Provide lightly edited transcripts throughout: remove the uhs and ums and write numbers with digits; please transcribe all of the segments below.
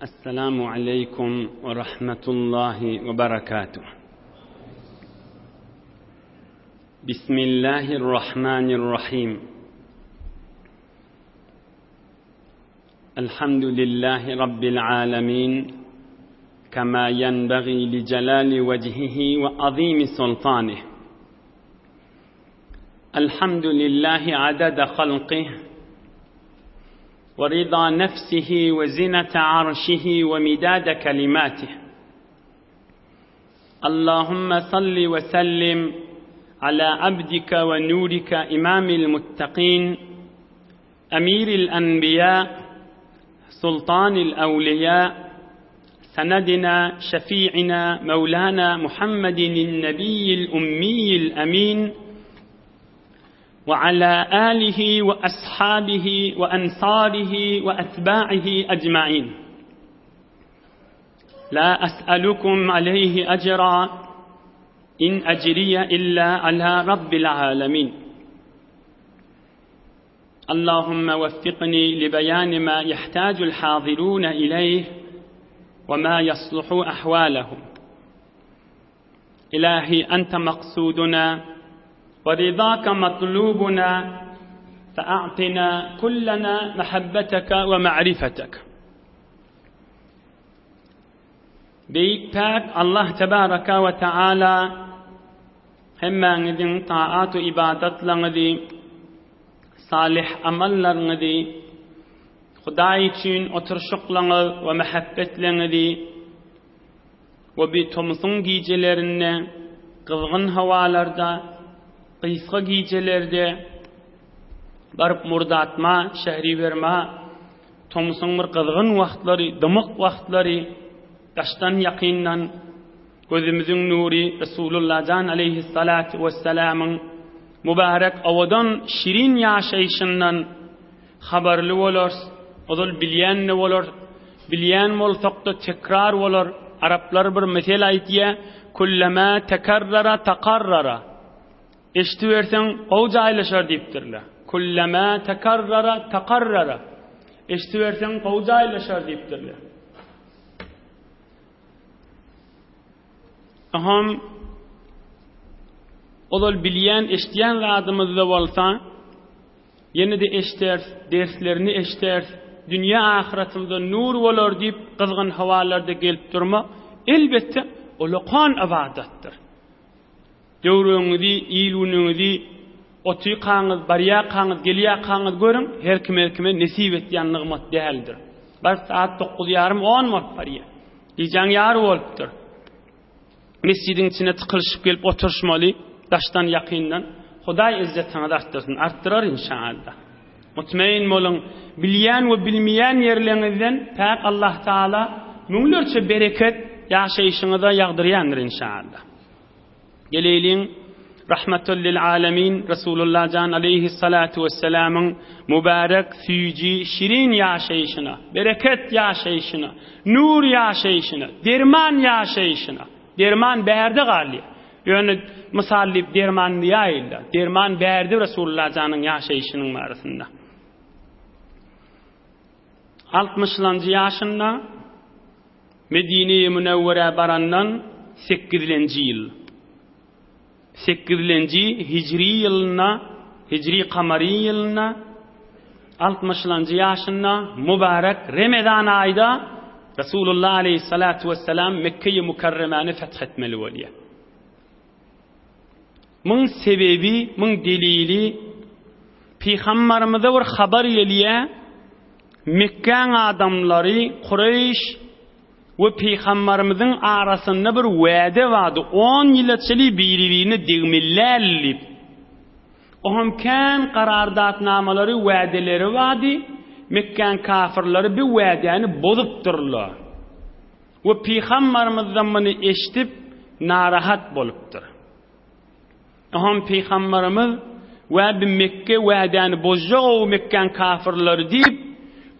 السلام عليكم ورحمة الله وبركاته. بسم الله الرحمن الرحيم. الحمد لله رب العالمين كما ينبغي لجلال وجهه وعظيم سلطانه. الحمد لله عدد خلقه ورضا نفسه وزنة عرشه ومداد كلماته. اللهم صل وسلم على عبدك ونورك إمام المتقين أمير الأنبياء سلطان الأولياء سندنا شفيعنا مولانا محمد النبي الأمي الأمين وعلى آله وأصحابه وأنصاره وأتباعه أجمعين. لا أسألكم عليه أجرا إن أجري إلا على رب العالمين. اللهم وفقني لبيان ما يحتاج الحاضرون إليه وما يصلح أحوالهم. إلهي أنت مقصودنا ورضاك مطلوبنا، فأعطنا كلنا محبتك ومعرفتك. Beyik pek Allah tebaraka ve teala hemmenizin taat-ı ibadetlerinizi, salih amellerinizi, Huday için oturuşuklarınızı ve muhabbetlerinizi ve bir tomsun giycelerine, kızgın havalarda, kıyıska giycelerde barıp murdatma, şehri verme, tomsun bir kızgın vaxtları, dımık vaxtları, taştan yakinden gözümüzün nuri Resulullah Can aleyhissalatu vesselam'ın mübarek avadan şirin yaşayışından haberli olur, odul bilyen olur, bilyen olsakta tekrar olur. Araplar bir mesele aytiye, kullama tekarrara takarrara. Eştiversen qavcaylaşar deyiptirler. Kullama tekarrara takarrara. Eştiversen qavcaylaşar deyiptirler. Aham olol bilyen, eştiyen adımızda olsa yine de eşter, derslerini eşter, dünya ahiretinde nur olur deyip kızgın havalarda gelip durma, elbette o lokan ibadattir. Döwrüňizi, iýlüňizi, otyqaňyz, barýaqaňyz, gelýäqaňyz görün, her kime nesip etýän nygmat däldir. Bir saat 9:30-10 wagt barýa. Diýjäň ýary bolupdyr. Mescidin içine tıkılışıp gelip oturuşmaly, daştan yakyndan. Hudaý izzetini artdyrsyn, artdyrar inşallah. Mutmain bolun, bilýän we bilmeýän ýerleriňizden täk Allah Taala müňlerçe bereket ýaşaýyşyňyza ýagdyrýandyr inşallah. Geleyliň rahmetul lil alamin Resulullah Can aleyhissalatu vesselam'ın mübarek, süýji, şirin ýaşaýyşyna, bereket ýaşaýyşyna, nur ýaşaýyşyna, derman ýaşaýyşyna, derman bärde galýa. Ýöne misallyp derman diýýärler. Derman bärde Resulullah Can'yň ýaşaýyşynyň barasynda. 60-njy ýaşynda Medine-i Münewwere barandan 8-nji ýyl. 8-nji hicri ýylyna, hicri kamari ýylyna 60-njy ýaşynda mübarek Ramazan aýda Resulullah aleyhissalatu vesselam Mekke-i Mukarremany feth etmeli bolýar. Muň sebebi, muň delili Peygamberimize bir habar gelýär. Mekke adamlary Qurayş ve Peygamberimizin arasında bir wade vardı. 10 ýylaçly birliğini degmellerli. Oham kan qarardatnamalary, wadeleri vardı. Mekke kafirleri bir wadany bozup-dyrlar. Ve Peygamberimizden bunu eşitip narahat bolupdyr. Oham Peygamberimiz we bir Mekke wadany bozjak o Mekke kafirleri diýip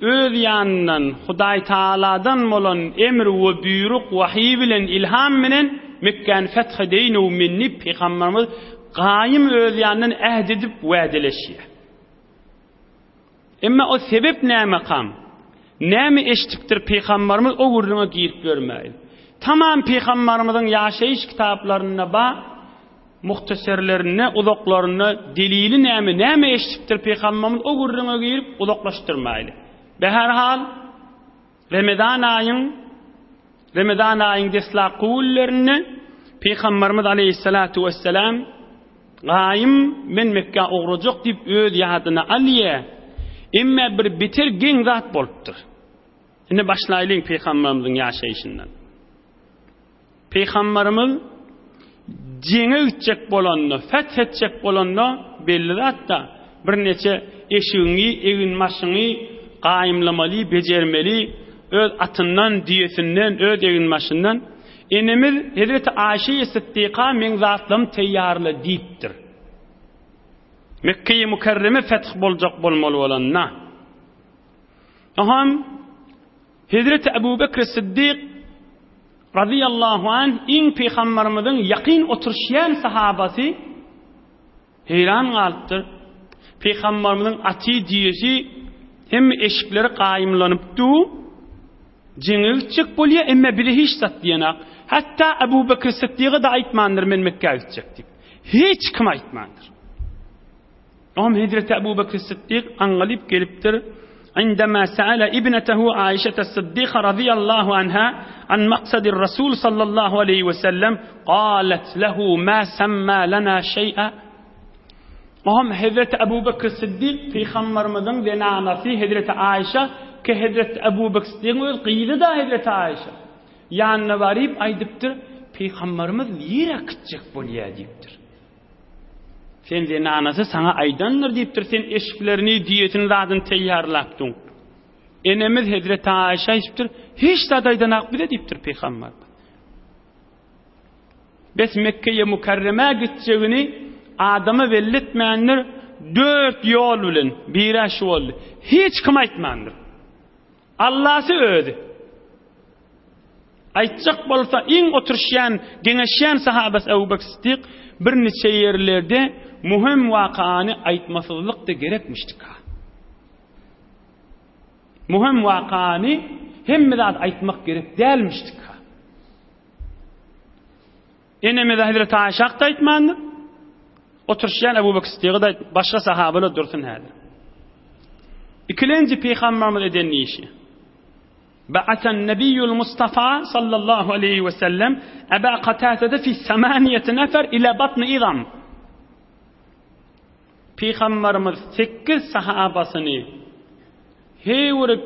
öz ýanyndan Hudaý Taala'dan bolan emr we buyruk wahy bilen ilham bilen Mekke'ni feth edýän o minni Peygamberimiz gaýym öz ýanyndan ähd edip wadeleşýär. Emma o sebep näme kam? näme eşitipdir Peygamberimiz o gurruna giyip görmeýil. Tamam Peygamberimizin ýaşaýyş kitaplarına ba, muhtasarlarına, uzaklarına delili näme eşitipdir Peygamberimiz o gurruna giyip uzaklaştırmaýil. Be her hal Ramazan ayın desla kuvullerini Peygamberimiz aleyhissalatu vesselam gaýym men Mekke ugrajak dip öz ýadyna alýa. Emma bir bitirgen zat bolupdyr. Ine başlaýlyň Peygamberimizin ýaşaýyşyndan. Peygamberimiz jeňe ütjek bolanny, fethetjek bolanny belli zatda bir neçe eşigiňi, egin maşyny gaýymlamaly, bejermeli, öz atından, diyesinden, öz egin maşyndan enemiz Hazreti Ayşe Siddiqa men zatlym teýýarly diýipdir. Mekke-i Mukarreme feth boljak bolmaly bolanna. Aham Hazreti Ebu Bekir Siddiq radıyallahu anh in Peygamberimizin yakın oturşyan sahabası heyran kalıptır. Peygamberimizin ati diyesi hem eşikleri qaýymlanypdy. Jeňilçik bolýa emme biri hiç sat diýenak. Hatta Ebu Bekir Siddiq'a da aýtmandyr men Mekke'ye gitjekdik. Hiç kim aýtmandyr. Am Hazreti Ebu Bekir Siddiq angalyp gelipdir. عندما سأل ابنته عائشة الصديقة رضي الله عنها عن مقصد الرسول صلى الله عليه وسلم قالت له ما سمى لنا شيئا. Am Hazreti Ebu Bekir Siddiq Peygamberimizin denanasi Hazreti Ayşe ki Hazreti Ebu Bekir Siddiq'in öz qıydı da Hazreti Ayşe. Yanına varıp aydıptır Peygamberimiz yere gitjek bolýar diýipdir. Sen denanasi sana aydanlar diýipdir, sen eşiklerini diyetini zadyn teýýarlapdyň. Enemiz Hazreti Ayşe diýipdir, hiç da aydanak bile diýipdir Peygamber. Bes Mekke'ye Mukarreme gitjegini adamı belletmeýänler 4 ýol bilen, biri şu boldy. Hiç kim aýtmandyr. Allah'sı ödü. Aýtjak bolsa iň oturşyan, geňeşýän sahabas Ebu Bekir Siddiq bir neçe ýerlerde muhim wakaany aýtmaslyk da gerekmişdik. Muhim wakaany hemmedat aýtmak gerek dälmişdik. Eneme Hazreti Ayşe da aýtmandy. Oturşyan Ebu Bekir Siddiq'a da başga sahabalar dursun hali. İkilenci Peygamberimiz eden işi. بعث النبي المصطفى صلى الله عليه وسلم أبا قتادة في 8 نفر إلى بطن إظام. Peygamberimiz 8 sahabasını heyurik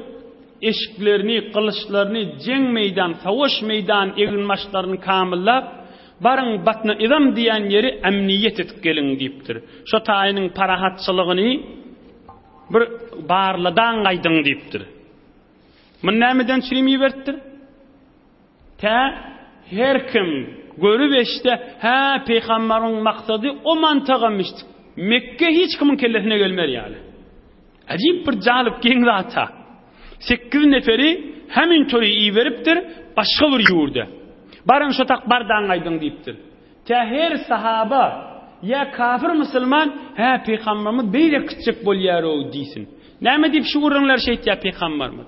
eşiklerini, kılıçlarını, jeng meydan, savaş meydan egilmaşlarını kamillap barın batna İzam diyen yeri emniyet etip gelin deyiptir. Şu taýynyň parahatçylygyny bir barladan gaýdyň deyipdir. Men nämeden çürimi bertdir? Her kim görüp eşde ha Peygamberiň maksady o mantagamyşdy. Mekke hiç kimin kellesine gelmer ýaly. Ajib bir jalyp geň zata. 8 neferi hemin tory iý beripdir, başga bir ýurda. Barın şu tak bardan gaýdyň diýipdir. Her sahaba ya kafir musulman ha Peygamberimiz beýle kitjek bolýar o diýsin. Näme diýip şu urunlar şeýtýär Peygamberimiz?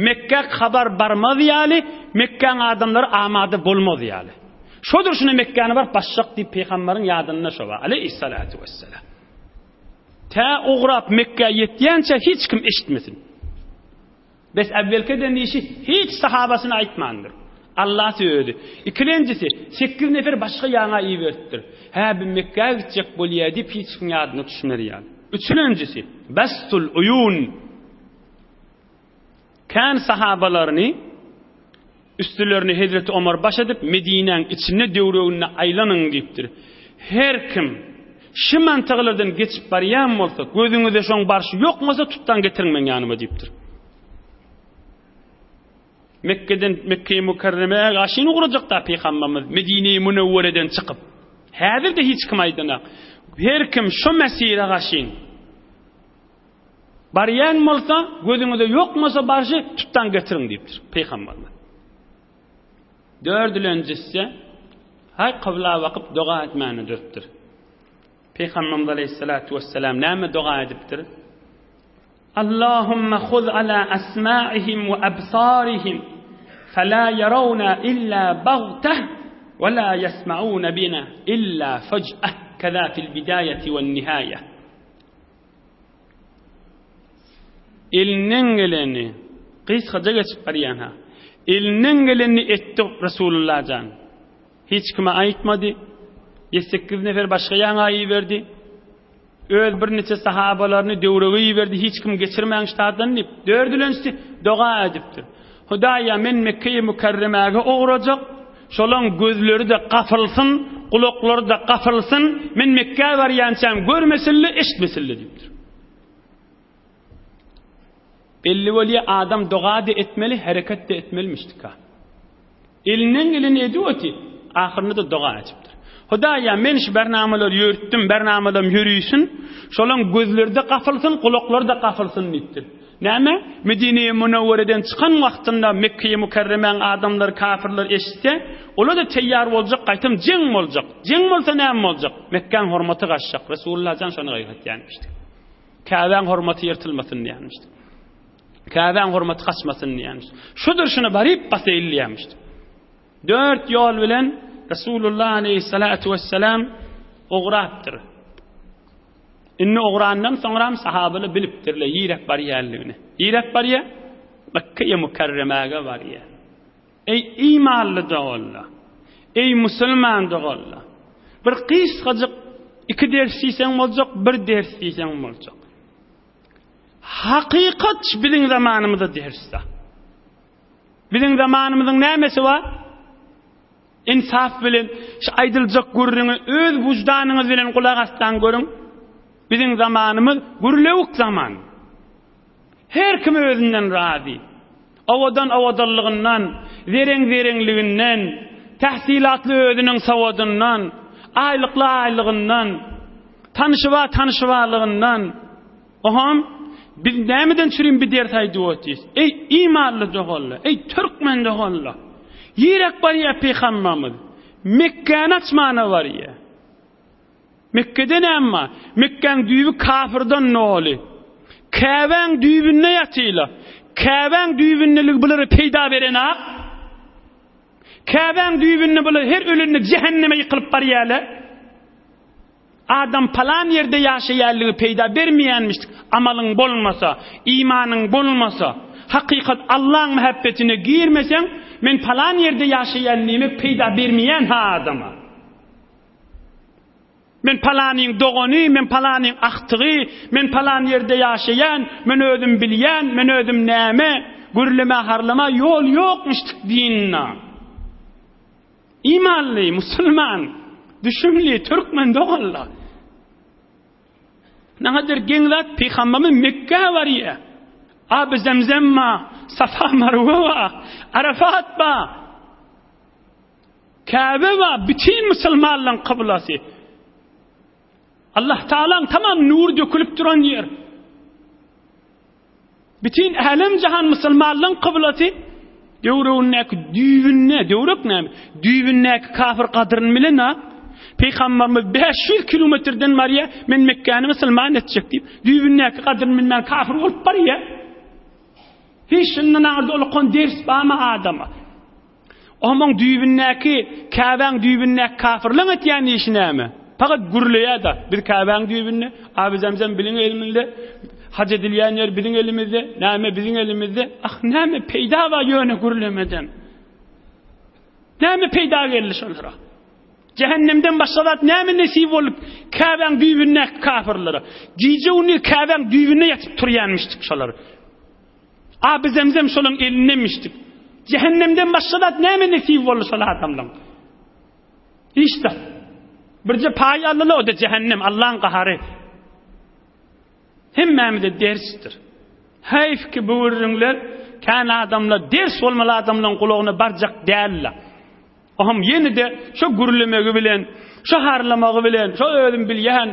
Mekke habar barmaz ýaly, Mekkeň adamlary amady bolmaz ýaly. Şodur şunu Mekke'ni bar başşak diýip Peýgamberiň ýadyna şowa aleyhissalatu vesselam. Ta ugrap Mekke'ye ýetýänçe hiç kim eşitmesin. Bes evvelkeden işi hiç sahabasyna aýtmandyr. Allah söýdi. İkincisi 8 nefer başga ýaňa iý beripdir. Ha bu Mekke'ye gitjek bolýar diýip hiç kim ýadyna düşmer ýaly. Üçüncüsi bastul uyun. Kan sahabalaryny üstülerini Hazreti Ömer baş edip Medine'nin içine döwregine aýlanyň diýipdir. Her kim şu mantaglardan geçip barýan bolsa, gözüňizde şoň barşy ýokmasa tutdan getirmeň ýanyma diýipdir. Mekke-i Mukarreme'ye gaşyny gurajakda Peygamberimiz Medine-i Munawwara'dan çykyp. Häzirde hiç kim aýdynak. Her kim şu mesire gaşyn barýan bolsa, gözüňizde ýokmasa barşy tutdan getiriň diýipdir Peygamberimiz. Dördüncüsü hay kıbla vakıp dua etmeni dörttür. Peygamberimiz aleyhissalatu vesselam näme dua edipdir? Allahumma khuz ala asma'ihim ve absarihim fela yarawna illa baghtah ve la yasma'una bina illa faj'ah kaza fil bidayeti ven nihayeh. Elinin geleni kıysaca geçip bariyan ha. Elinin geleni etti Resulullah can. Hiç kime aytmadı. 8 nefer başka yanayı verdi. Öz bir neçe sahabalarını döwreği verdi. Hiç kim geçirmeyen ştadan dip. Dördülensi dua edipdir. Hudaya men Mekke'ye mükerremege uğrayacak. Şolan gözleri de gafılsın, kulakları da gafılsın. Men Mekke'ye varyançam görmesinli, eşitmesinli dipdir. Belli veliye adam dua da etmeli, hareket de etmelimiştik ha. Elinin elini ediyorti, ahırını da dua edipdir. Hudaya men şu bernameler yürüttüm, bernamelerim yürüysün. Şolan gözleri de gafılsın, kulakları da gafılsın dipdir. Näme? Medine-i Münevvere'den çıkan vaktinde Mekke'ye mükerremen adamlar, kafirler eşitse, ola da teyyar olacak, qaytım jeng olacak. Jeng olsa näme olacak? Mekke'nin hurmatı qaçacak. Resulullah can şonu gayret yanmıştı. Ka'ba'nın hurmatı yırtılmasın diyanmıştı. Ka'ba'nın hurmatı qaçmasın diyanmıştı. Şudur şunu barip basayilli yanmıştı. 4 yol bilen Resulullah aleyhissalatu vesselam uğraptır. İnni uğrandan sonra sahabalı biliptirle yirek bariyerliğini. Yirek bariye Mekke'ye mükerremege bariye. Ey imanlı da olla. Ey Müslüman da olla. Bir kıyıscık 2 ders isen olacak, 1 ders isen olacak. Hakikat bilin zamanımızda derste. Bilin zamanımızın nämesi var? İnsaf bilin, şu aydılacak görürünü, öz vicdanınız bilin kulak astan görün. Bizim zamanımız gürlevuk zaman. Her kim özünden razı. Avadan avadallığından, verenliğinden, tahsilatlı özünün savadından, aylıklı aylığından, tanışıvalığından. Oham, biz nämeden çürüyün bir dert aydı otiyiz. Ey imanlı doğalla, ey Türkmen doğalla. Yirek var ya peygamberimiz. Mekke'nin açmağına var ya. Mekke'de näme? Mekke'nin düýbi kafirdan noli. Ka'ba'nın düýbünde ýatyla. Ka'ba'nın düýbündelik bulary peýda beren ha. Ka'ba'nın düýbünde bular her ölünni cehenneme ýykylyp barýarlar. Adam palan ýerde ýaşaýarlygy peýda bermeýänmişdik. Amalyň bolmasa, imanyň bolmasa, hakykat Allah'ın muhabbetine girmesen, men palan ýerde ýaşaýarlygymy peýda bermeýän ha adama. Men palanyň dogany, men palanyň aktygy, men palan ýerde ýaşaýan, men özüm bilýän, men özüm näme, gürleme harlama ýol ýokmuşdyk dinna. İmanly, musulman, düşünli, Türkmen dogalla. Nädir geňlat peýgamberimiz Mekke barýa. Abi Zemzem ma, Safa Marwa wa, Arafat ba, Ka'be wa, bütün musulmanlaryň kıblasy. Allah Teala'nın tamam nur dökülüp duran yer. Bütün alem cihan musulmanlığın kıblati döwreğinnek düýbünne, döwrek näme? Düýbünnek kafir kadryn bilen ha. Peygamberimiz 500 kilometrden barya men Mekke'ni musulman etjek diýip, düýbünnek kadryn bilen kafir bolup barya. Hiç şundan ardy olqan ders barma adama. Omaň düýbünneki, Ka'ba'nın düýbünnek kafirlik etýän işi näme? Fakat gürleye da bir Ka'ba'nın düýbünni, Abi Zemzem bilin elimizde, hac edilýän yer bilin elimizde, näme bilin elimizde. Ah näme peýda wa ýöne gürlemeden. Näme peýda geldi şolara. Cehennemden başladat näme nesip bolup Ka'ba'nın düýbünne kafirlere. Giýje ony Ka'ba'nın düýbünne ýatyp turýanmışdyk şolar. Abi Zemzem şolaryň elindemişdik. Cehennemden başladat näme nesip boldy şolar adamlaryň. İşte birce paýallyly o da cehennem, Allah'ın qahary. Hemmemize dersdir. Hayf ki buýurýarlar, kan adamlar ders bolmaly adamlaryň gulagyna barjak däller. Oham ýene de şo gürlemegi bilen, şo harlamagy bilen, şo özüm bilýän,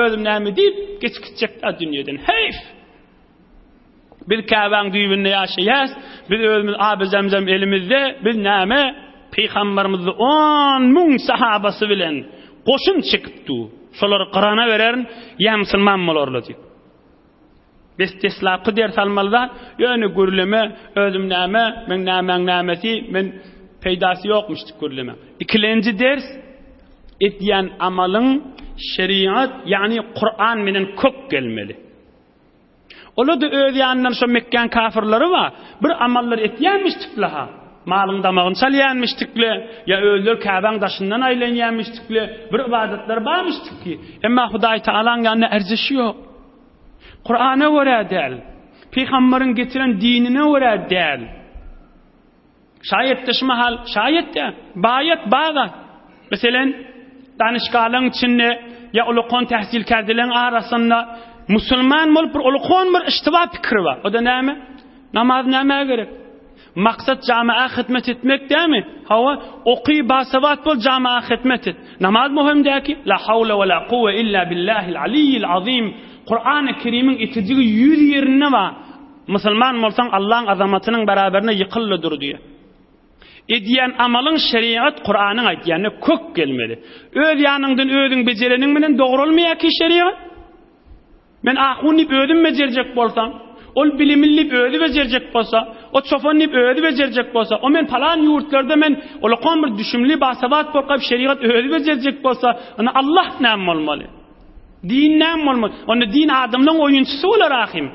özüm näme diýip geçikjek dünýeden. Hayf. Bir Ka'ba'nın düýbünde ýaşaýas, biz özümüz Abi Zemzem elimizde, biz näme Peygamberimiz 10.000 sahabası bilen goşun çekipdi. Şolary Qur'ana bererin, ýa musulman bolarlar diýip. Besteslapy ders almalylar, ýöne gürleme, özüm näme, men nämesi, men peýdasy ýokmuşdyk gürleme. İkilenji ders etýän amalyň şeriat, ýani Qur'an menen kök gelmeli. Ola da öz ýanyndan şo Mekken kafirleri var. Bir amallar etýänmişdikler ha. Malyň damagyny çalýanmışdykly, ýa özler Käbäň daşyndan aýlanýanmışdykly, bir ibadetler barmışdyky. Emma Hudaý Taala'nın ýanyna erzişi ýok. Kur'an'a göre değil. Peygamberin getiren dinine göre değil. Şayet de şu mahal, şayet de bayet bağa. Mesela danışkalın içinde ya ulukon tahsil kerdilen arasında Müslüman olup bir ulukon bir iştiba fikri var. O da ne mi? Namaz neye gerek? Maksat camiye hizmet etmek değil mi? Hava okuy basavat bol camiye hizmet et. Namaz mühim değil ki. La havle ve la kuvve illa billahil aliyyil azim. Kur'an-ı Kerim'in itici 100 yerine var. Müslüman olsan Allah'ın azamatının beraberine yıkıllıdır diyor. Ediyen amalın şeriat Kur'an'ın ayetlerine kök gelmeli. Öz yanından özün becerenin menen doğru olmayak ki şeriat. Men ahunip özüm becerecek bolsam, ol bilimillip özü becerecek bolsa, o çofanlip özü becerecek bolsa, o men falan yurtlarda men olaqan bir düşümli basabat bolqap şeriat özü becerecek bolsa, ana Allah näme bolmaly? Din näme bolmaly? Onda din adamlaryň oýunçysy bolar ahim.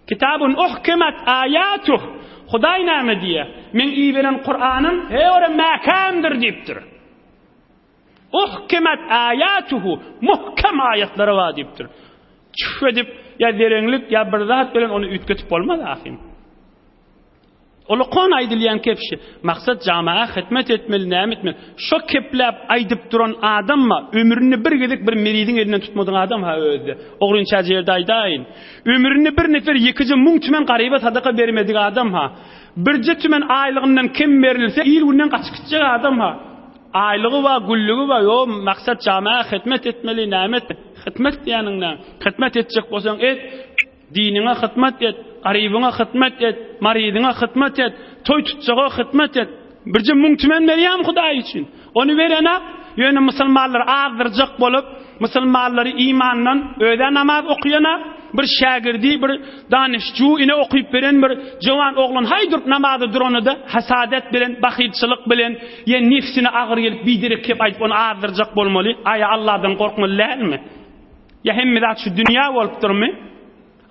Kitabun uhkimat ayatuh. Hudaý näme diýe? Men iýberen Qur'anyň heýere mäkamdyr diýipdir. Uhkimat ayatuhu, muhkam ayetlary var diýipdir. Çüf edip ya dereňlik ya bir zat bilen onu ütgetip bolmaz ahim. Olu kon aýdylýan kepşi maksat jamağa hizmet etmeli, näme etmeli. Şo keplep aýdyp duran adamma ömrüni bir gedik bir meridiň elinden tutmadyň adam ha özde. Oğrunça jerde aýdaýyn. Ömrüni bir nefer 2 müň tümen garyba sadaka bermedik adam ha. Birje tümen aýlygyndan kim berilse ýyl günden gaçyp gitjek adam ha. Aýlygy we güllügi we yo maksat jamağa hizmet etmeli, näme etmeli. Hizmet diýeniňden hizmet etjek bolsaň et, dinine hizmet et, garybyňa hizmet et, maridyňa hizmet et, toy tutjaga hizmet et. Birje müň tümen berýän Hudaý üçin. Onu berene ýöne musulmanlar agdyrjak bolup, musulmanlary imandan öýde namaz okuýana bir şagirdi, bir danışçu ine okuyup beren bir jowan oğlan haýdyryp namazy duranyda hasadet bilen, bahilçilik bilen, ýa nefsine agyr gelip bidirip kep aýdyp onu agdyrjak bolmaly. Aýa Allahdan gorkmalylarmy? Ya hemme zat şu dünýä bolup durmy?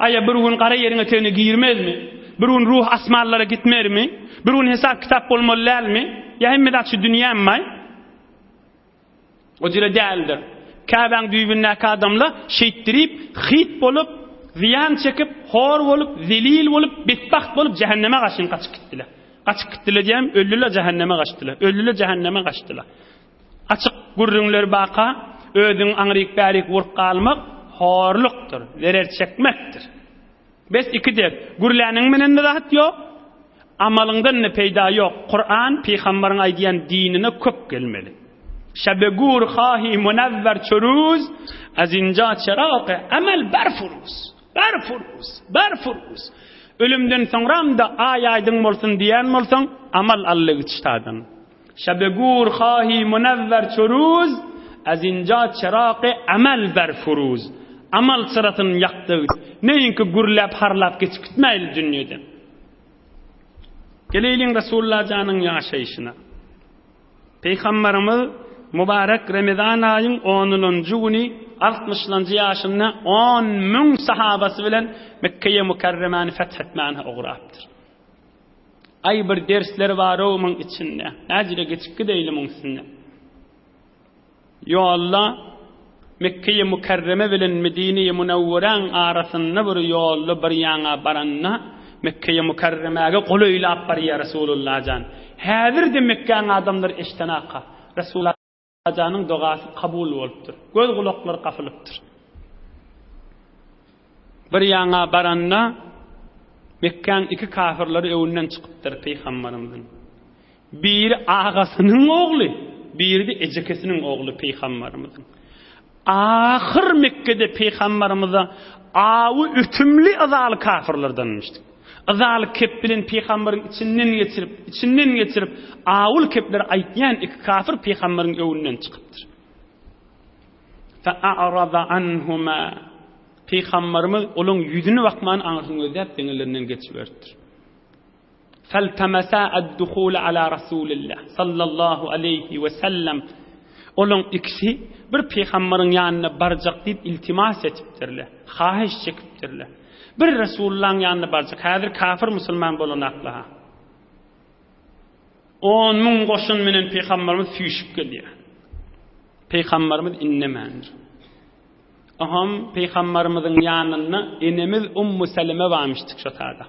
Aýa bir gün gara ýeriňe tene giýirmezmi? Bir gün ruh asmanlara gitmermi? Bir gün hesap kitap bolmalylarmy? Ya hemme zat şu dünýämi? O jere däldir. Käbäň düýbündäki adamlar şeýitdirip, hit bolup, ziyan çekip, hor bolup, zelil bolup, betbaht bolup cehenneme gaçyp gitdiler. Gaçyp gitdiler diýem, öldüler cehenneme gaçdylar. Öldüler cehenneme gaçdylar. Açyk gurrunlar baqa, özüň aňryk bärik wurp galmak horlukdur, zerer çekmekdir. Bes iki der, gurläniň menen de rahat ýok, amalyňdan ne peýda ýok. Qur'an peýgamberiň aýdýan dinine köp gelmeli. Şebegur khahi munavver çuruz az inca çıraq amel barfuruz. Ölümden soňram da aýaýdyň bolsun diýen bolsaň amal Allahy çytadan. Şebegur khahi munavver çuruz az inca çıraq amel barfuruz. Amal sıratyny ýakdyk. Näinki gurlap harlap geçip gitmäýli dünýede. Geleýin Rasulullah janyň ýaşaýyşyna. Peygamberimiz mübarek Ramazan ayının 10-njy güni 60-njy ýaşynda 10 müň sahabasy bilen Mekke'ye mükerremeni fethetmäne ugrapdyr. Ay bir dersleri bar oňyň içinde. Näjire geçip gideýlim oňsyna. Yo Allah, Mekke'ye mükerreme bilen Medine'ye Munawwaraň arasynda bir ýolly bir ýaňa baranna Mekke'ye mükerremege goleýlap barýar Rasulullah jan. Häzir de Mekke'ň adamlar eştenaka Rasulullah Janın duasy kabul bolupdyr. Göz gulaklary gafalypdyr. Bir ýaňa baranda Mekkeň iki kafirleri öwünden çykypdyr peýgamberimden. Biri agasynyň ogly, biri de ejekesiniň ogly peýgamberimizin. Ahir Mekke'de peýgamberimize awy ütümli azaly kafirlerdenmişdi. Azaly kep bilen peýgamberiň içinden geçirip awul kepler aýtýan iki kafir peýgamberiň öwünden çykypdyr. Fa'arada anhuma Peygamberimiz onun yüzüne bakman anasını özlep denilerinden geçiverdir. Feltemesa ad-dukhul ala Rasulillah sallallahu aleyhi ve sellem. Onun ikisi bir peygamberin yanına baracak deyip iltimas etipdirler. Hahiş çekipdirler. Bir Resulullah'ın yanına baracak. Hazır kafir musulman bolanakla. 10.000 koşun menen peygamberimiz süýüşip gelýär. Peygamberimiz innemändir. Aham peygamberimizin yanına enemiz Ummu Seleme varmıştık şu taada.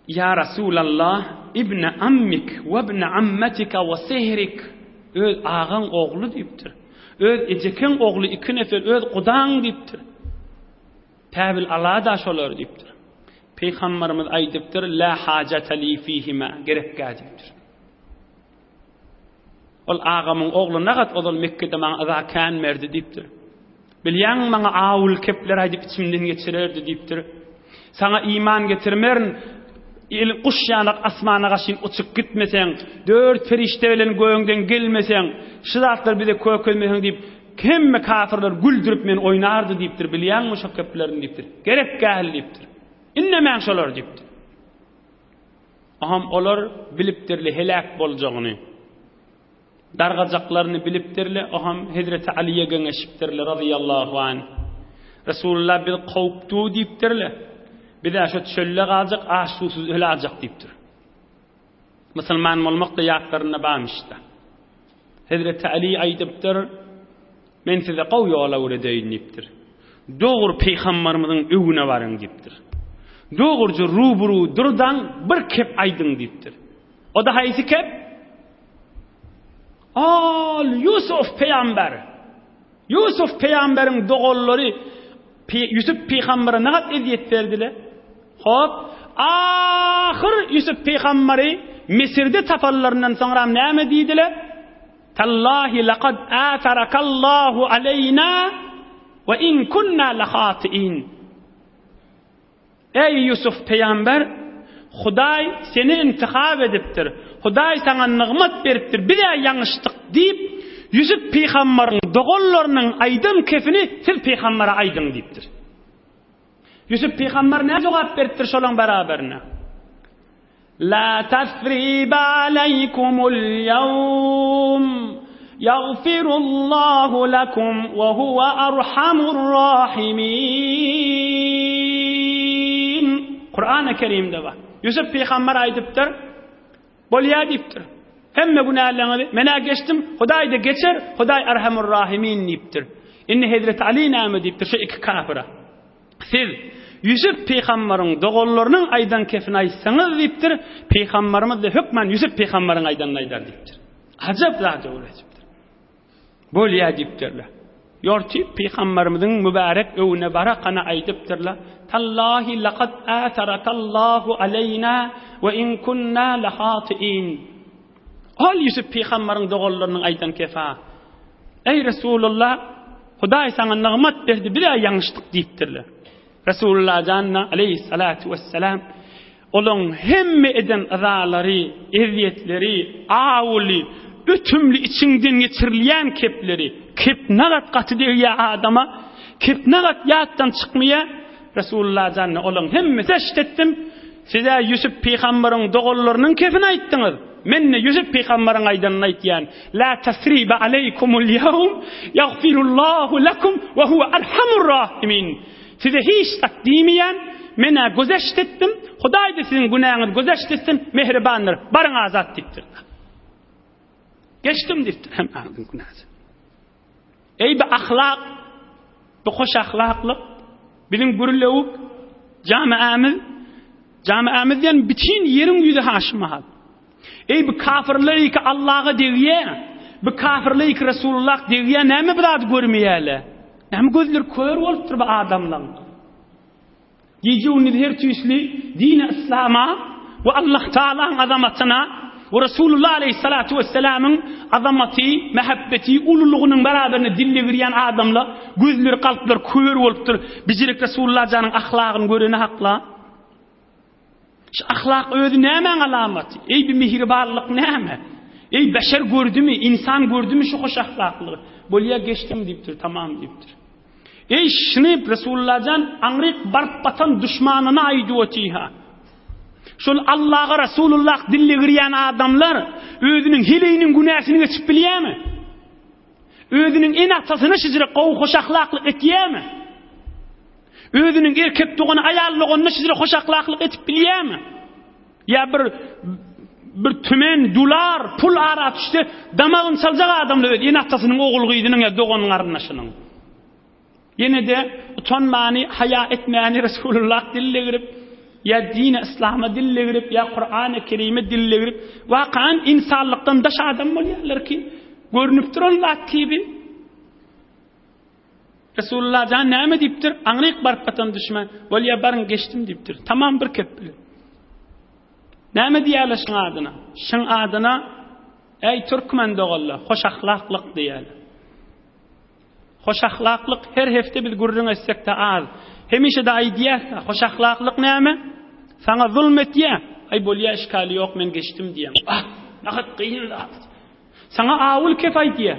Ya Resulallah, ibn ammik ve ibn ammatika ve sihrik. Öz ağan oğlu deyipdir. Öz ejeken oğlu iki nefer öz gudan deyipdir. Tabil Allah da şolar deyipdir. Peygamberimiz aydypdyr, la hajata li fihima, gerek gadipdir. Ol ağamın oğlu nagat ol Mekke'de maňa azakan merdi deyipdir. Bilýän maňa awul kepler aýdyp içimden geçirerdi deyipdir. Sana iman getirmerin, el kuşyanak asmana gaşyn uçup gitmeseň, 4 ferişte bilen göýüňden gelmeseň, şu zatlar bize kökelmeseň diýip, kemme kafirler güldürüp men oýnardy diýipdir. Bilýänmi şu keplerini diýipdir. Gerek gäl diýipdir. Innemän şolar diýipdir. Aham olar bilipdirli helak boljagyny. Dargajaklaryny bilipdirli, aham Hazreti Ali'ye göngeşipdirli radıyallahu anh. Resulullah bir kowpdu diýipdirli. Bir de şu çölle kalacak, aç susuz ölecek deyipdir. Müslüman olmak da yaklarına bağmıştı. Hazreti Ali aydıptır, men size qawya ola öredeyin deyipdir. Doğru peygamberimizin öwüne varın deyipdir. Doğrucu ruburu durdan bir kep aydın deyipdir. O da haysi kep? Yusuf peygamber. Yusuf peygamberin doğulları Yusuf peygambere ne kadar eziyet verdiler? Hop, ahir Yusuf peygamberi Misir'de tapallarından sonra näme diýdiler? Tallahi laqad atarakallahu aleyna ve in kunna lahati'in. Ey Yusuf peygamber, Huday seni intihab edipdir. Huday sana nimet beripdir. Bir de yanlışlık deyip Yusuf peygamberin doğullarının aydın kefini siz peygambere aydın deyipdir. Yusuf peygamber ne cevap beripdir şolan beraberine? La tasriba aleykumul yawm yaghfirullahu lakum ve huve arhamur rahimin. Kur'an-ı Kerim'de var. Yusuf peygamber aydıptır. Bolya deyipdir. Hemme günahlarını mena geçtim. Huday da geçer. Huday arhamur rahimin deyipdir. İnne Hazreti Ali näme deyipdir şu iki kafira. Siz Yusuf peygamberin doğullarının aydan kefini aytsanız deyipdir. Peygamberimiz de hükmen Yusuf peygamberin aydan aydar deyipdir. Acap zat öğretipdir. Bolya deyipdirler. Yortip peygamberimizin mübarek öwüne barakana aydypdyrlar. Tallahi laqad atarakallahu aleyna ve in kunna lahati'in. Ol Yusuf peygamberin doğullarının aydan kefa. Ey Resulullah, Huday sana nimet berdi, bir yanlışlık deyipdirler. Resulullah canna aleyhissalatu vesselam olun hemme eden azalary, eziyetleri, awuli, ötümlü içinden geçirilýän kepleri, kep nagat gaty diýär adama, kep nagat ýatdan çykmaya, Resulullah canna olun hemme seçtetdim. Size Yusuf peygamberin doğullarynyň kepini aýtdyňyz. Menne Yusuf peygamberin aydanını aýtýan. La tasriba aleykumul yawm yaghfirullahu lakum ve huve arhamur rahimin. Size hiç takdimeyen mena gözeştetdim. Huday da sizin günahınızı gözeştetsin, mehribandır. Barın azat deyipdir. Geçtim deyipdir. Hem ağzın günahı. Ey bir ahlak, bir hoş ahlaklık, bilin gürülevuk, camiamizden bütün yerin yüzü haşmahal. Ey bir kafirleri ki Allah'a deviye, bir kafirleri ki Resulullah deviye, näme bir adı görmeyeli? Näme gözler kör bolupdyr bu adamlar. Gece onu her tüysli dini İslam'a ve Allah Teala'nın azamatyna ve Resulullah Aleyhissalatu vesselam'ın azamaty, mehabbeti, ululuğunun beraberine dille girýän adamlar gözleri kalplar kör bolupdyr. Bizirik Resulullah janın ahlakyny görene hakla. Şu ahlak özü näme alamaty? Ey bir mihribanlyk näme? Ey beşer gördümü, insan gördümü şu hoş ahlaklyk? Bolya geçtim deyipdir, tamam deyipdir. Ey şinip Resulullah'dan anrik barp batan düşmanına ayduotiha. Şol Allah'a Resulullah dille giriyen adamlar özünün hileyinin günahsini geçip biliyemi? Özünün en atasını şizire qow hoş ahlaklık etiyemi? Özünün erkek doğunu ayarlığını şizire hoş ahlaklık etip biliyemi? Ya bir tümen dolar pul arat işte damağın salacak adamlar en atasının oğul gıydının ya doğunun arınlaşının. Yine de utanmani, haya etmeyeni Resulullah dille girip ya din-i İslam'a dille girip ya Kur'an-ı Kerim'e dille girip vakan insanlıktan daş adam oluyorlar ki görünüp duranlar gibi. Resulullah can näme diptir? Anrik barpatan düşman. Bolya barın geçtim diptir. Tamam bir kep bile. Näme diýerler şun adyna? Şun adyna ey Türkmen dogalla, hoş ahlaklyk diýerler. Hoş ahlaklyk her hefte biz gurrun etsek de az. Hemişe de aýdýar, hoş ahlaklyk näme? Sana zulm etýär. Ay bolýa işgali ýok, men geçtim diýem. Ah, nahat qyyn zat. Sana awul kep aýdýar.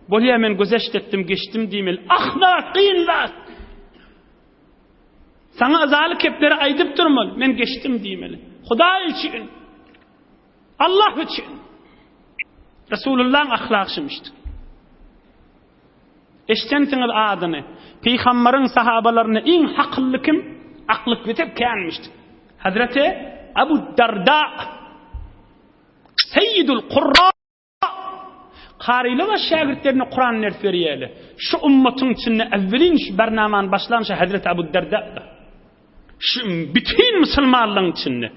Bolýa men gözeşt etdim, geçtim diýmeli. Ah, nahat qyyn zat. Sana azaly kepleri aýdyp durmaly, men geçtim diýmeli. Hudaý üçin, Allah üçin. Resulullah'ın ahlakşymışdy. Eştensiňiz adyny, Peýgamberin sahabalarına en hakylly kim? Aklyk betip kelmişdi. Hazreti Abu Darda, Seyyidul Qurra, qariler we şagirtlerine Kur'an ders berýärler. Şu ummatyň içinde evvelin şu barnaman başlanşy Hazreti Abu Darda. Şu bütün musulmanlaryň içinde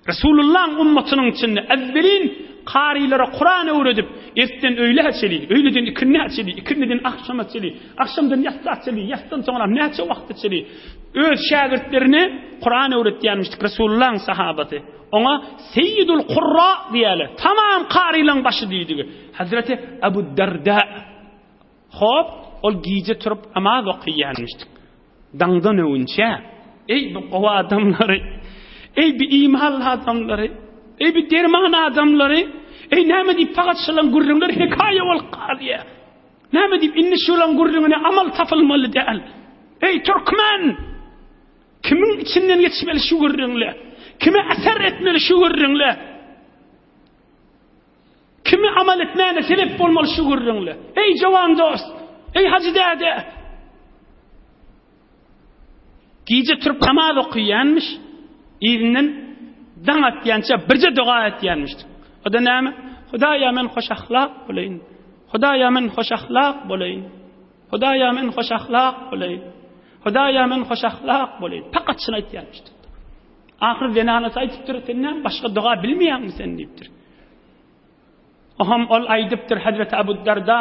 Resulullah'ın ummatynyň içinde evvelin qarilere Kur'an öwredip erten öýle açyly, öýleden ikinne açyly, ikinneden akşam açyly, akşamdan yatsa açyly, yatsan soňra näçe wagt açyly. Öz şagirtlerine Kur'an öwretýänmişdik Resulullah'ın sahabaty. Ona Seyyidul Qurra diýerler. Tamam qarilaň başı diýdi. Hazreti Abu Darda. Hop, ol giýje turup namaz okuyýanmışdyk. Dangdan öwünçe, ey bu gowa adamlary, ey bir imanlı adamlary, ey bir derman adamlary, ey näme diýip pagat şolan gurrunlar hekaye bol qalýa. Näme diýip inni şolan gurrungyna amal tapylmaly däl. Ey Türkmen, kimin içinden geçmeli şu gurrunlar? Kime eser etmeli şu gurrunlar? Kimi amal etmene sebep bolmaly şu gurrunlar? Ey jawan dost, ey hacı däde. Giýje turup namaz okuyýanmış. Ýerinden daň atýança birje dua etýänmişdi. O da näme? Hudaýa men hoş ahlak bolaýyn. Hudaýa men hoş ahlak bolaýyn. Hudaýa men hoş ahlak bolaýyn. Hudaýa men hoş ahlak bolaýyn. Pakat şunu etýänmişdi. Ahir denanat aýdypdyr, senden başga dua bilmeýänmi sen diýipdir. Aham ol aýdypdyr Hazreti Abu Darda,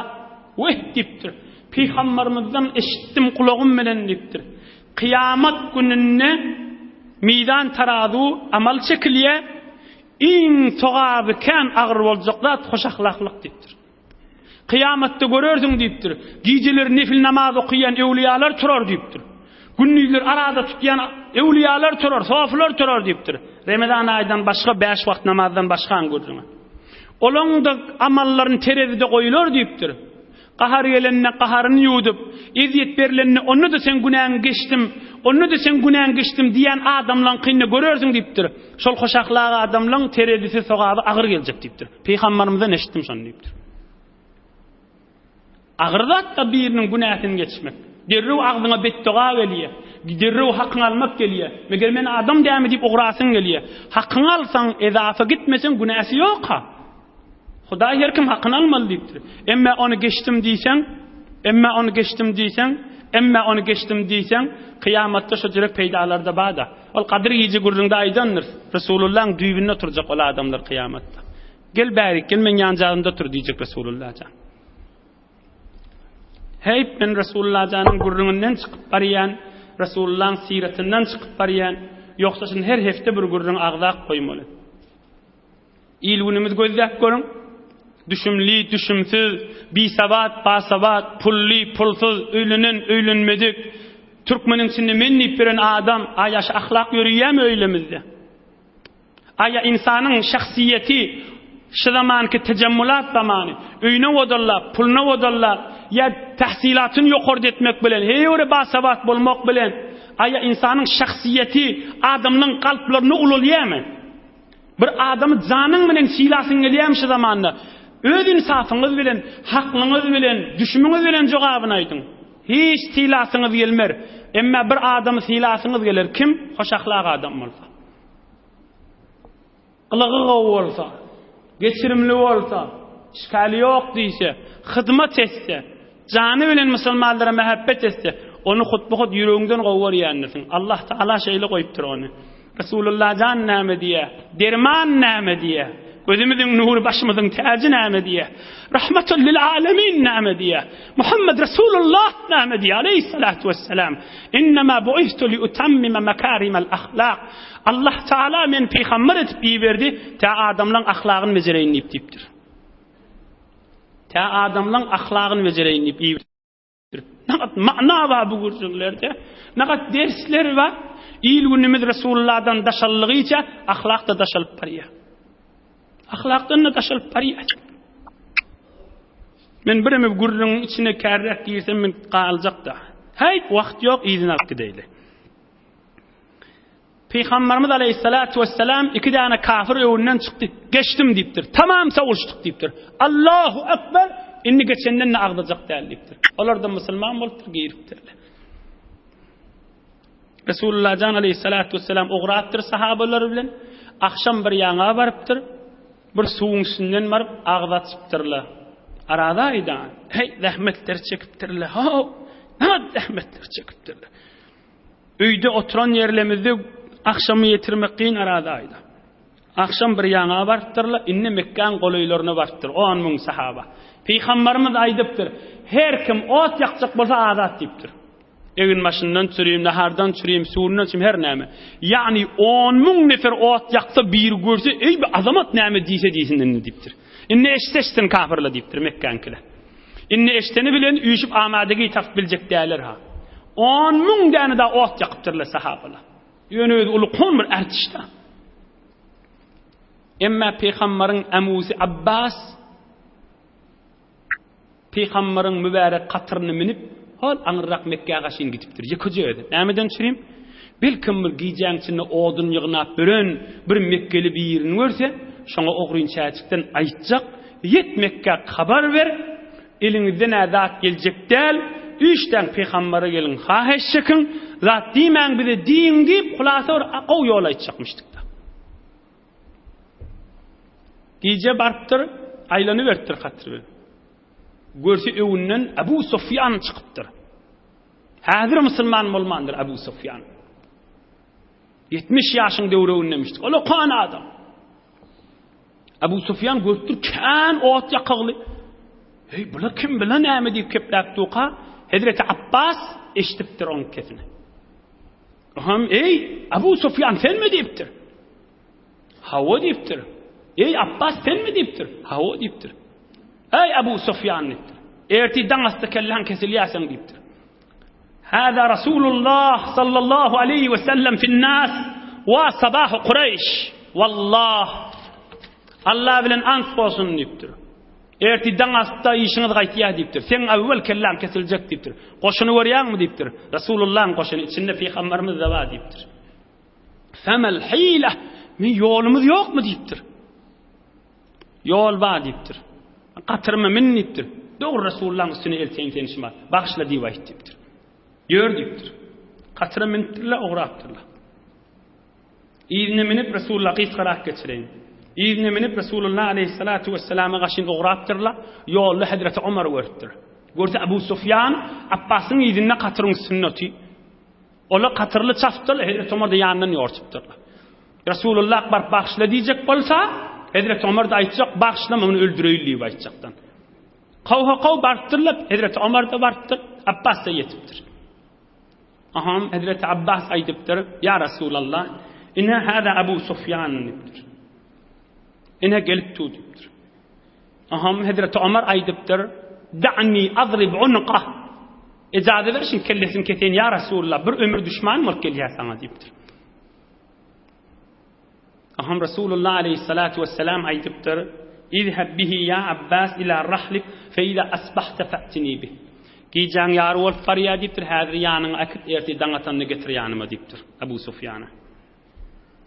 "Weh" diýipdir. Peýgamberimizden eşitdim kulagym bilen diýipdir. Kıyamet gününde meydan tarazu amal çekiliye in toğabıken ağır olacaklar hoş ahlaklık deyiptir. Kıyamette görürsün deyiptir. Geceler nefil namaz okuyan evliyalar turar deyiptir. Gündüzler arada tutyan evliyalar turar, soflar turar deyiptir. Ramazan aydan başka 5 vakt namazdan başka görürsün. Olan da amalların terezide koyulur deyiptir. Qahar gelenine qaharını yudup, eziyet berilenine onu da sen günahını geçtim, onu da sen günahını geçtim diyen adamlan kıyını görürsün deyiptir. Şol hoş ahlağı adamlan terezisi soğabı ağır gelecek deyiptir. Peygamberimizden eşittim şunu deyiptir. Ağırdat da birinin günahını geçmek. Derrew ağzına bedduğa geliye, derrew hakkını almak geliye. Meger men adam däme deyip uğrasın geliye. Hakkını alsan, ezafa gitmesen günahı yok ha. Hudaý her kim hakkını almalı deyipdir. Emme onu geçtim diýsen, kıyamatda şu jürek peýdalarda bada. Ol Kadir Gece gurrunda aýdandyr. Resulullah'ın düýbünde oturjak ol adamlar kıyamatda. Gel bäri, gel men ýanjagynda otur diýjek Resulullah jan. Heyp men Resulullah janyň gurrundan çykyp barýan, Resulullah'ın siretinden çykyp barýan, ýoksa şun her hefte bir gurrun agzak goýmaly. İlgünimiz gözläp görün. Düşümli, düşümsüz, bisabat, basabat, pulli, pulsuz, öýlenen, öýlenmedik. Türkmenin içinde men bilen adam aýaş ahlak ýörýärmi öýlemizde? Aýa insanyň şahsiýeti şu zamanky tejammulat zamanı, öýüne odalla, puluna odalla, ya tahsilatını yukarı etmek bilen, heyore basavat bolmak bilen, aya insanın şahsiyeti, adamın kalplarını ululayama. Bir adamı canın bilen silasın eleyem şu zamanında. Öz insafınız bilen, haklınız bilen, düşmünüz bilen cevabını aytın. Hiç silasınız gelmer. Emma bir adamı silasınız gelir. Kim? Hoş ahlak adam olsa. Qılığı olsa, geçirimli olsa, işgali yok deyse, hizmet etse, canı bilen musulmanlara mehabbet etse, onu hutbu yüreğinden qovur yanırsın. Allah Teala şeyle koyuptur onu. Resulullah can näme diye, derman näme diye, gözümüzün nuru başımızın tacı näme diye, rahmetul lil alamin näme diye, Muhammed Resulullah näme diye aleyhissalatu vesselam. İnnemâ bu'ihtu li utammime mekârimel ahlâk. Allah Teala men peygamber etip verdi, ta adamların ahlakını becereyini deyiptir. Ta adamların ahlakını becereyini deyiptir. Nakat ma'na var bu gürzüklerde, nakat dersler var. İl günümüz Resulullah'dan daşallığı içe, ahlakta daşalıp parıya. Ahlaktan da daşalıp parıya. Men birimi gurrunun içine kärrek girsem men qalacak da. Hey, vakt yok, izin alıp gideyli. Peygamberimiz aleyhissalatu vesselam 2 tane kafir evinden çıktı. Geçtim deyiptir. Tamam savuştuk deyiptir. Allahu ekber. Inni geçenden ne ağlayacak deyiptir. Onlar da musulman boluptur, giyiriptirler. Resulullah can aleyhissalatu vesselam uğrattır sahabalar bilen. Akşam bir yana varıptır. Bir suğun üstünden varıp ağlatıptırlar. Arada aydan. Hey, rahmetler çekiptirler. Ha, ne rahmetler çekiptirler. Öyde oturan yerlemizde akşamı yetirmek qiyin aradaydı. Akşam bir yana varıptırlar. İnne Mekkan qolaylarına varıptır. 10.000 sahaba. Peygamberimiz aydıptır. Her kim ot yakacak bolsa azat deyiptir. Evin başından çürüyüm, nahardan çürüyüm, suğundan çürüyüm, her näme. Yani 10.000 nefer ot yaksa bir görse, ey bir azamat näme deyse deysinden deyiptir. İnne eşteştin kafirle deyiptir Mekkankiler. İnne eşteni bilen üyüşüp amadegi taf bilecek değerler ha. 10.000 tane da ot yakıptırlar sahabalar. Yönü uluqon bir ertişta. Emma Peygamberin amusi Abbas Peygamberin mübarek katırını minip hal anırrak Mekke'ye kaşın gidiptir. Yıkıcıydı. Nämeden çürüyüm? Belkim bir giyeceğin içinde odun yığınap bir Mekkeli bir yerini görse, şuna oğruyun çayçıktan aytacak, yet Mekke haber ver, elinizden adat gelecek değil, 3'ten Peygamber'e gelin, haheş çıkın, zat deymen bize deyin deyip, kulası var, o yola aytacakmıştık da. Giyece barıptır, aylanı verttir katır. Görse evinden Ebu Sufyan çıkıptır. Hazır Müslüman olmandır Ebu Sufyan. 70 yaşın devrevinlemiştik. Ola kan adam. Ebu Sufyan görtür kan ot yakıglı. Hey, bula kim bila näme deyip keplap tuqa? Hazreti Abbas eşitiptir onun kesini. Aham, ey Ebu Sufyan sen mi deyiptir? Hava deyiptir. Ey Abbas sen mi deyiptir? Hava deyiptir. Ey Ebu Sufyan deyiptir. Erti danasta kellan kesiliyasan deyiptir. Hada Resulullah sallallahu aleyhi ve sellem fin nas ve sabahı Kureyş. Wallah Allah bilen ant olsun deyiptir. Erti danasta işiniz qaytiya deyiptir. Sen evvel kellan kesilecek deyiptir. Qoşunu varyan mı deyiptir. Resulullah'ın qoşunu içinde Peygamberimiz de var deyiptir. Femel hile min yolumuz yok mu deyiptir. Yol var deyiptir. Qatırma min deyiptir. Doğru Resulullah'ın üstüne elseyin tenişima. Bağışla divayet deyiptir. Gör deyiptir. Qatırma mintirle uğrattırla. İzne minip Resulullah qisqarak geçireyin. İzne minip Resulullah aleyhissalatu vesselam'a qaşin uğrattırla. Yollu Hazreti Ömer verttir. Görse Ebu Sufyan Abbas'ın izinne qatırın sünneti. Ola qatırlı çaftırla Hazreti Ömer de yanından yortuptırla. Resulullah bar bağışla diyecek bolsa Hazreti Ömer de aytacak bağışlama onu öldüreyliği aytacaktan. Qav bartırlap Hazreti Ömer de bartır, Abbas da yetiptir. Aham Hazreti Abbas aytıptır, ya Resulallah, inne hada Ebu Sufyan deyiptir. Inne gelip tu deyiptir. Aham Hazreti Ömer aytıptır, da'ni adrib unqah. İcazı versin kellesin keteyin ya Resulallah, bir ömür düşman mı geliyor sana deyiptir. Aham Resulullah aleyhissalatu vesselam aytıptır, İzhab bihi ya Abbas ila rahlik fe ida asbahta fa'tini bih. Gijan yar wol fariya diptir hadir yanın akıt erti dangatanını getir yanıma diptir Abu Sufyan'a.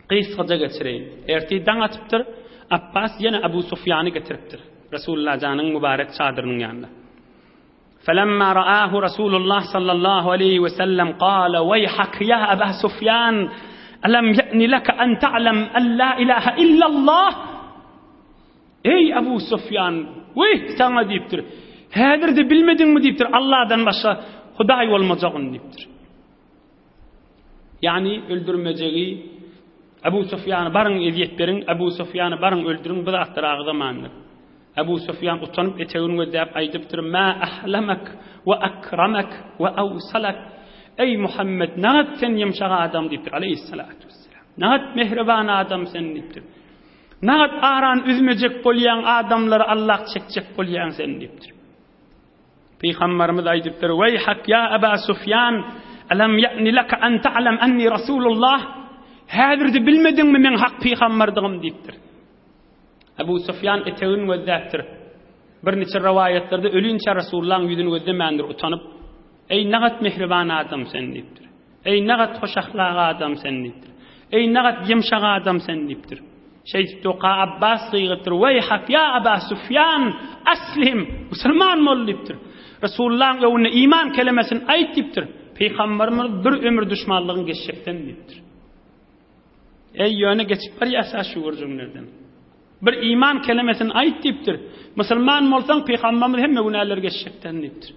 Qysgaja geçireyin. Erti dangatıptır. Abbas yana Abu Sufyan'ı getiriptir. Resulullah canın mübarek çadırının yanında. فلما رآه رسول الله صلى الله عليه وسلم قال ويحك يا أبا سفيان ألم يأن لك أن تعلم أن لا إله إلا الله. Ey Abu Sufyan, sana deyiptir. Hadir de bilmedin mi deyiptir. Allah'dan başka Huday olmayacağın deyiptir. Yani öldürmeyeceği Abu Sufyan'ı barın eziyet verin, Abu Sufyan'ı barın öldürün, bu da attırağıda mandır. Abu Sufyan utanıp eteğini ödeyip aydıptır. Ma ahlamak ve akramak ve avsalak. Ey Muhammed, naat sen yumşak adam deyiptir aleyhissalatu vesselam. Naat mehriban adam sen deyiptir. Naat aran üzmeyecek bolyan adamları Allah çekecek bolyan sen deyiptir. Peygamberimiz aydıptır. Veyhak ya Aba Sufyan, alam ya'ni laka an ta'lam anni Rasulullah. Hadirdi bilmedin mi men hak peygamberdigim deyiptir. Abu Sufyan eteğini ödeyiptir. Bir neçe rivayetlerde ölünçe Resulullah'ın yüzünü ödemendir utanıp. Ey naat mehriban adam sen deyiptir. Ey naat hoş ahlak adam sen deyiptir. Ey naat yumşak adam sen deyiptir. Şeytuqa Abbas gıyıtır. Veyhak ya Aba Sufyan aslim. Müslüman mol deyiptir. Resulullah'ın evine iman kelimesini ayet deyiptir. Peygamberimiz bir ömür düşmanlığın geçecekten deyiptir. Ey yöne geçip var ya esas şu cümlelerden. Bir iman kelimesini ayet deyiptir. Müslüman olsan Peygamberimiz hem günahlar geçecekten deyiptir.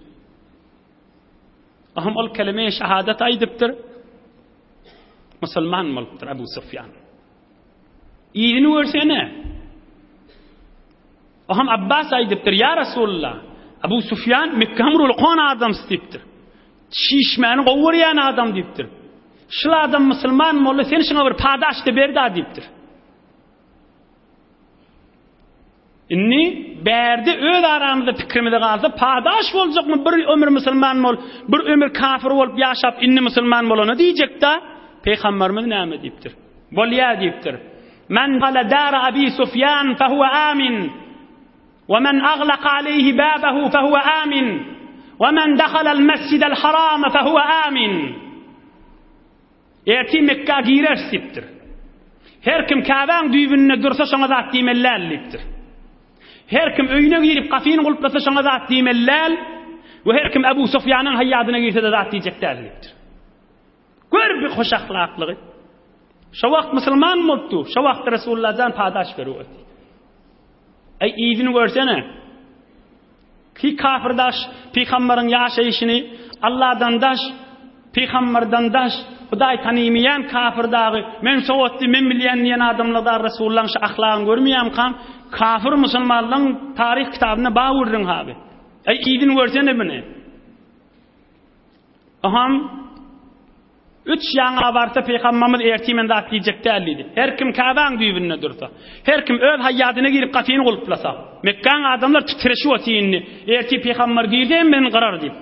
Aham ol kelime-i şehadet aydıptır. Müslüman oluptur Abu Sufyan. İyini versene. Aham Abbas aydıptır. Ya Resulullah. Abu Sufyan Mekke'mrul qon adam deyiptir. Şişmeni qovuryan adam deyiptir. Şıl adam Müslüman molla seni şuna bir padaş de berdi deyiptir. İnni berdi öz aramızda fikrimizde qalsa padaş bolacakmı bir ömür Müslüman bol, bir ömür kafir bolup yaşap inni Müslüman bolana diyecek da Peygamberimiz näme deyiptir? Bolya deyiptir. Men qala dar Abi Sufyan fehuve amin. Ve men aglaqa aleyhi babahu fehuve amin. Ve men dakhala'l mescidel haram fehuve amin. Erti Mekke girer deyiptir. Her kim Kabe'nin düýbünde dursa şoňa zat diýmellär deyiptir. Her kim öyüne girip kafini gulplasa şoňa zat diýmellär we her kim Abu Sufyan'ın hayadyna girse de zat diýjekler deyipdir. Gör bir hoş ahlaklygy. Şo wagt musulman bolupdy, şo wagt Resulullah'dan padaş berýär. Ey iyini görsene. Ki kafirdaş Peygamberiň ýaşaýyşyny Allah'dan daş, Peygamberden daş, Hudaý tanymaýan kafirdagy men sowatdy men bilýän ýene adamlarda Resulullah'ın şu ahlakyny görmeýän kam kafir musulmanlaryň tarih kitabyna bagurdyň haby. Ey iyini görsene beni. Aham 3 ýaňa barsa Peygamberimiz ertimen zat diýjekler idi. Her kim Kabe'ň düýbünde dursa, her kim öz hayatyna girip kafini gulplasa, Mekkeň adamlar titreşip otýynny. Erti Peygamber diýdi men garar diýip.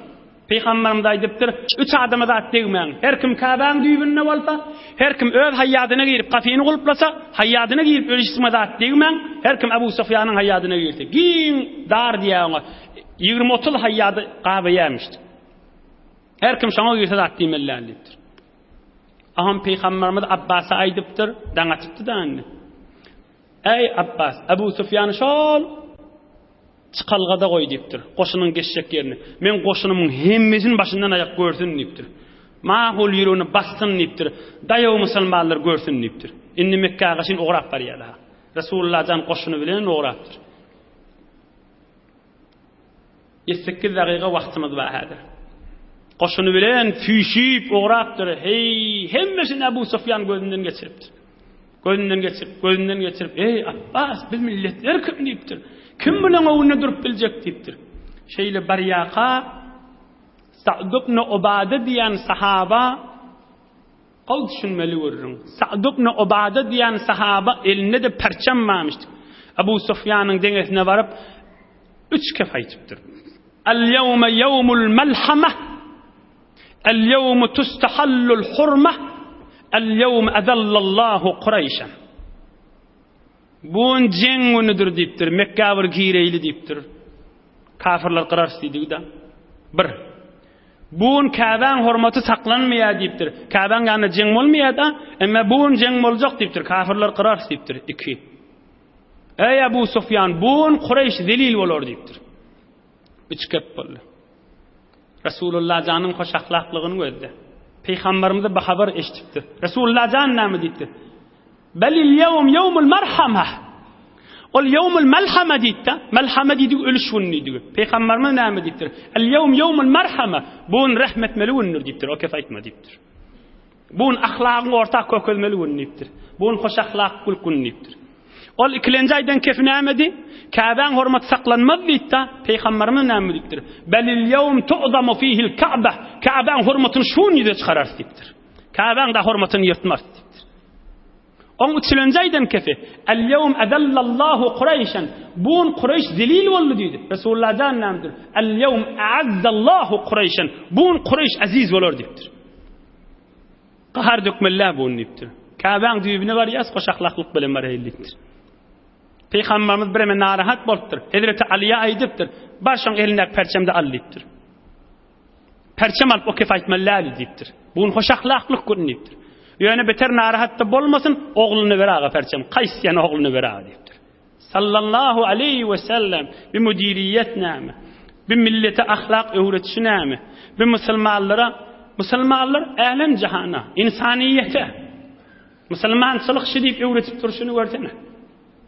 Peygamberimiz aýdypdyr, 3 adama zat diýmeň. Her kim Kabe'ň düýbünde bolsa, her kim öz hayatyna girip kafini gulplasa, hayatyna girip ölüşme zat diýmeň. Her kim Abu Sufyan'ın hayatyna girdi. Giň dar diýýär. 20-30 hayatı gabaýamışdy. Her kim şoňa girse zat diýmeller diýipdir. Aham Peygamberimiz Abbas'a aydypdyr, daňatypdy da anne. Ey Abbas, Abu Sufyan şol çıkalgada goý diýipdir. Goşunyň geçecek ýerini. Men goşunymyň hemmesini başyndan aýak görsün diýipdir. Ma'hul ýürüni bastyn diýipdir. Daýaw musulmanlar görsün diýipdir. Indi Mekke'ge şin ograp barýarlar. Resulullah'dan goşuny bilen ograpdyr. 8 daqiqa wagtymyz bar häzir. Goşuny bilen tüýşip ograpdyr. Hey, hemmesini Abu Sufyan gözünden geçiripdir. Gözünden geçirip, ey Abbas, biz milletler kim diýipdir? Kim bilen owyny durup biljek diýipdir. Şeýle baryaqa Sa'd ibn Ubada diýen sahaba ol düşünmeli görürüň. Sa'd ibn Ubada diýen sahaba elinde de perçem mamışdy. Abu Sufyan'ın deňesine barıp 3 kep aýtypdyr. El-yevme yevmul melhameh, el-yevme tustahallul hurmeh, el-yevme azallallahu Qurayşan. Bun jeň günüdür diýipdir. Mekke bir gireyli diýipdir. Kafirler qarar istýdi-de. Bir. Bun Ka'baň hormaty saklanmaýar diýipdir. Ka'baň ýanyna jeň bolmaýar-da, emma bun jeň boljak diýipdir. Kafirler qarar istýipdir. 2. Ey Abu Sufyan, bun Qurayş zelil bolar diýipdir. 3 kep boldy. Rasulullah janyň hoş ahlaklygyny gözdi. Peygamberimiz bu habar eşitipdir. Rasulullah jan näme diýdi? Belil yawm yawmul marhamah. Ol yawmul malhama diýdi. Malhama diýdi ölüş günü diýdi. Peygamberimiz näme diýdi? El yawm yawmul marhama. Bun rahmetmeli günü diýdi. O kef aýtma diýdi. Bun ahlakyň ortak kökelmeli günü diýdi. Bun hoş ahlak kulkun diýdi. Ol ikilenji aýdan kef nämedi? Ka'baň hormaty saklanmaz diýdi. Peygamberimiz näme diýdi? Belil yawm tu'zamu fihi al-Ka'ba. Ka'baň hormatyny şu ýerde çykarar diýdi. Ka'baň da hormatyny ýyrtmaz diýdi. On üçüncü aýdan kefi. El-yawm adallallahu Qurayşan. Bun Qurayş zelil boldy diýdi. Resulullah jan nämedir? El-yawm a'azzallahu Qurayşan. Bun Qurayş aziz bolar diýdi. Qahar dökmeler bun diýdi. Ka'baň düýbüne bar ýas hoş ahlaklyk bilen barýardyr. Peygamberimiz bireme narahat bolupdyr. Hazreti Ali'ye aýdypdyr. Başyň elinde perçemde allypdyr. Perçem alyp o kef aýtmalar diýipdir. Bun hoş ahlaklyk görünýär. Ýöne beter narahatda bolmasyn, ogluny beraga perçem. Qaýsy ogluny beraga diýipdir. Sallallahu aleyhi we sellem bi mudiriyet näme? Bi millete ahlak öwretişi näme? Bi musulmanlar älen jahana, insaniyete. Musulmançylyk şi diýip öwretip durşyny görsene.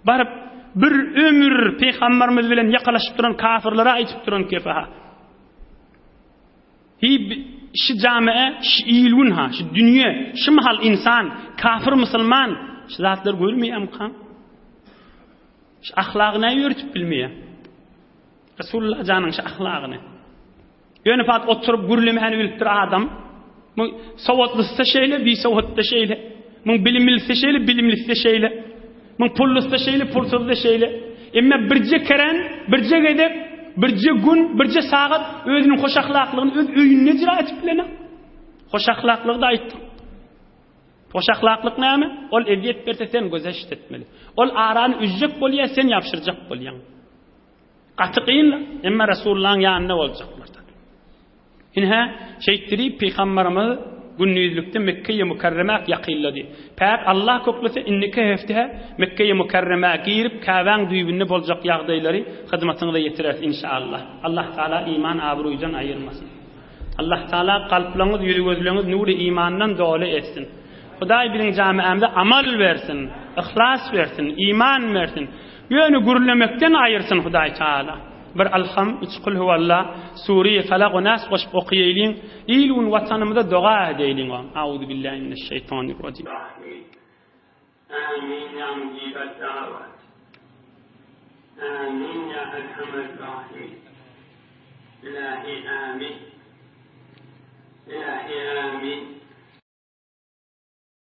Barıp bir ömür peygamberimiz bilen ýakalaşyp duran kafirlere aýtyp duran kefa. Şu camiye, şu ilgun ha, şu dünya, şu mahal insan, kafir musulman, şu zatlar görmeyem kan. Şu ahlakına yürütüp bilmeye. Resulullah canın şu ahlakını. Yönü fat oturup gürlemeni bilip dur adam. Savotlısı şeyle, bir savotlu şeyle. Bilimlisi şeyle, bilimlisi şeyle. Pullusu şeyle, pulsuzlu şeyle. Emme birce keren, birce gedip, birce gün, birce saat özünün hoş ahlaklygyny öz öýünde icra etip bilene. Hoş ahlaklygy da aýtdym. Hoş ahlaklyk näme? Ol ediyet berse sen gözeşit etmeli. Ol arany üzjek bolýar, sen ýapşyrjak bolýan. Gaty qyyn, emma Rasulullahyň ýanyna boljaklar. Inha şeýtiri peygamberimiz günnüzlükde Mekke-i Mukarremä ýaqyllady. Päk Allah köklese inneke heftehe Mekke-i Mukarremä girip Ka'baň düýbünde boljak ýagdaýlary hyzmatyňyza ýetirer inşallah. Allah Taala iman abruýdan aýyrmasyn. Allah Taala kalplaryňyz, ýüregözleriňiz nuri imandan dolu etsin. Hudaý bilen jamiamda amal bersin, ihlas bersin, iman bersin. Ýöne gürlemekden aýyrsyn Hudaý Taala. Bir alham içkul huvallah Suriye falaq ve nas qoşup okuyeylin ilun vatanımıza dua edeylin auzu billahi mineşşeytanirracim amin ya mujibet davet amin ya erhamer rahim ilahi amin